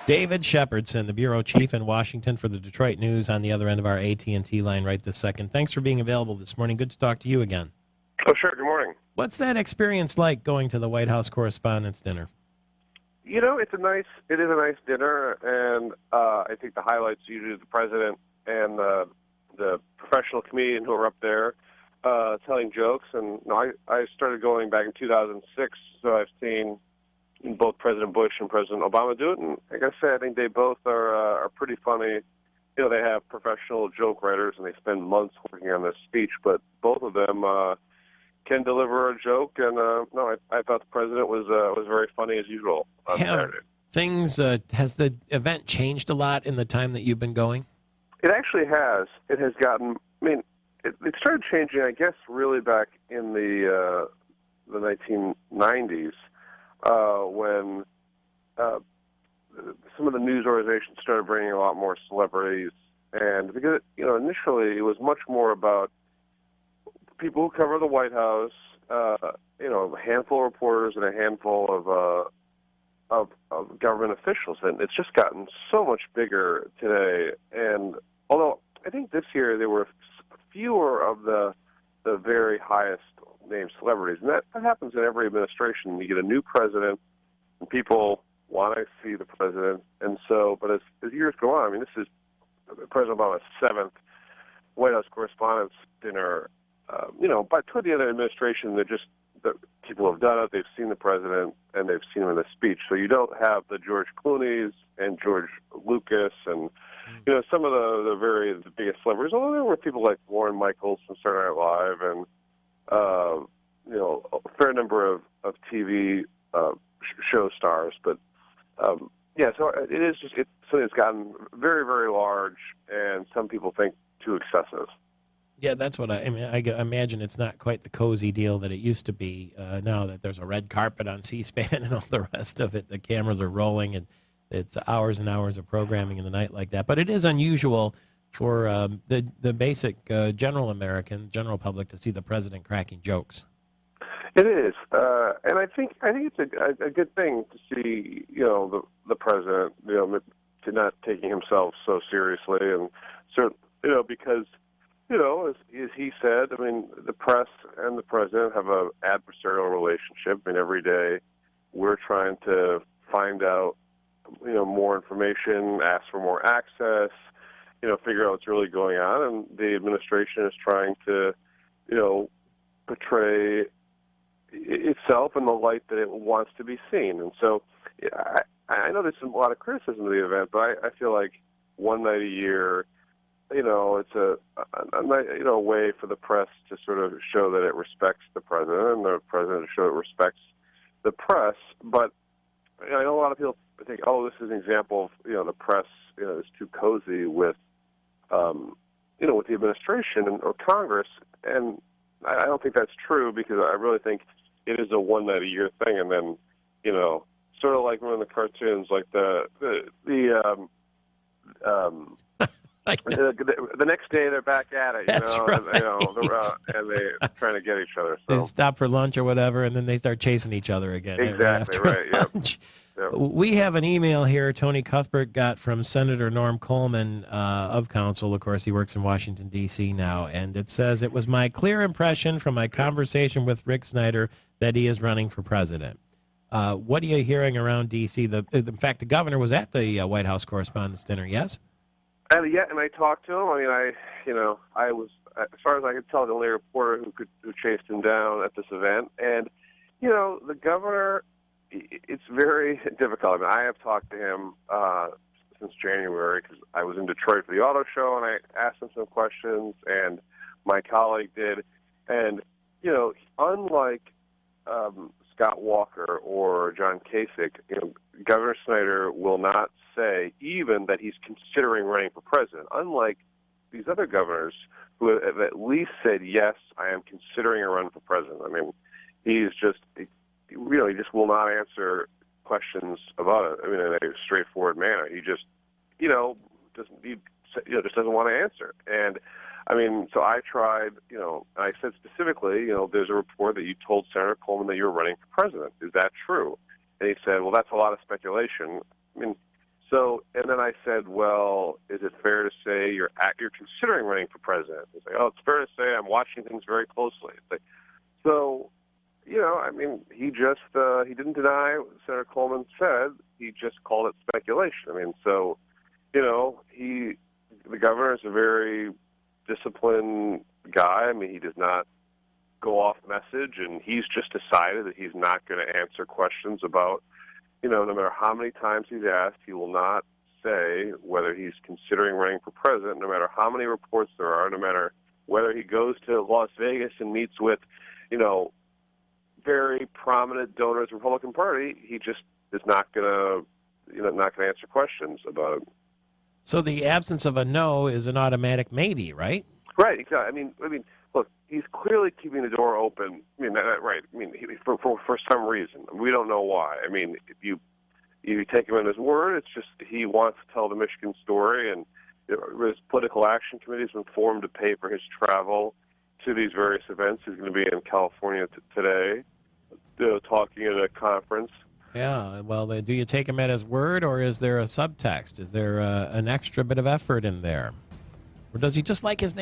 David Shepardson, the bureau chief in Washington for the Detroit News, on the other end of our AT&T line right this second. Thanks for being available this morning. Good to talk to you again. Oh, sure. Good morning. What's that experience like going to the White House Correspondents' Dinner? You know, it is a nice dinner, and I think the highlights usually the president and the professional comedian who are up there telling jokes. And I started going back in 2006, so I've seen both President Bush and President Obama do it, and like I said, I think they both are pretty funny. You know, they have professional joke writers, and they spend months working on this speech, but both of them can deliver a joke, and I thought the president was very funny as usual on Saturday. Has the event changed a lot in the time that you've been going? It actually has. It has gotten. I mean, it started changing, I guess, really back in the 1990s when some of the news organizations started bringing a lot more celebrities, and because initially it was much more about people who cover the White House, a handful of reporters and a handful of government officials, and it's just gotten so much bigger today. And although I think this year there were fewer of the very highest named celebrities, and that happens in every administration. You get a new president, and people want to see the president, and so. But as years go on, I mean, this is President Obama's 7th White House Correspondents' Dinner. By toward the end of the administration, the people have done it. They've seen the president, and they've seen him in the speech. So you don't have the George Clooney's and George Lucas and some of the biggest celebrities. Although there were people like Warren Michaels from Saturday Night Live, and a fair number of TV show stars. But so it is it's something that's gotten very, very large, and some people think too excessive. Yeah, that's what I mean. I imagine it's not quite the cozy deal that it used to be. Now that there's a red carpet on C-SPAN and all the rest of it, the cameras are rolling, and it's hours and hours of programming in the night like that. But it is unusual for the basic general public to see the president cracking jokes. It is, and I think it's a good thing to see the president to not taking himself so seriously, and because. As he said, I mean, the press and the president have an adversarial relationship. I mean, every day we're trying to find out, more information, ask for more access, figure out what's really going on. And the administration is trying to, portray itself in the light that it wants to be seen. And so I know there's a lot of criticism of the event, but I feel like one night a year, it's a way for the press to sort of show that it respects the president, and the president to show it respects the press. But I know a lot of people think, oh, this is an example of the press is too cozy with with the administration or Congress, and I don't think that's true, because I really think it is a one night a year thing, and then sort of like one of the cartoons, like the next day they're back at it, That's right. and they're trying to get each other. So. They stop for lunch or whatever, and then they start chasing each other again. Exactly, right, yep. We have an email here Tony Cuthbert got from Senator Norm Coleman of Council. Of course, he works in Washington, D.C. now, and it says, "It was my clear impression from my conversation with Rick Snyder that he is running for president." What are you hearing around D.C.? In fact, the governor was at the White House Correspondents' Dinner, yes? And I talked to him. I mean, I was, as far as I could tell, the only reporter who chased him down at this event. And, the governor, it's very difficult. I mean, I have talked to him since January, because I was in Detroit for the auto show, and I asked him some questions, and my colleague did. And, unlike Scott Walker or John Kasich, Governor Snyder will not say even that he's considering running for president, unlike these other governors who have at least said, yes, I am considering a run for president. I mean, he just will not answer questions about it. I mean, in a straightforward manner. He just, just doesn't want to answer. And I mean, so I tried, I said specifically, there's a report that you told Senator Coleman that you were running for president. Is that true? And he said, well, that's a lot of speculation. I mean, so I said, well, is it fair to say you're considering running for president? He's like, oh, it's fair to say I'm watching things very closely. It's like, so, I mean, he didn't deny what Senator Coleman said. He just called it speculation. I mean, so, the governor is a very disciplined guy. I mean, he does not go off message, and he's just decided that he's not going to answer questions about, no matter how many times he's asked, he will not say whether he's considering running for president, no matter how many reports there are, no matter whether he goes to Las Vegas and meets with, very prominent donors of the Republican Party. He just is not going to answer questions about it. So the absence of a no is an automatic maybe, right? Right, exactly. I mean, look, he's clearly keeping the door open. I mean, right. I mean, for some reason, we don't know why. I mean, if you take him at his word, it's just he wants to tell the Michigan story, and his political action committee has been formed to pay for his travel to these various events. He's going to be in California today, talking at a conference. Yeah, well, do you take him at his word, or is there a subtext? Is there an extra bit of effort in there? Or does he just like his name?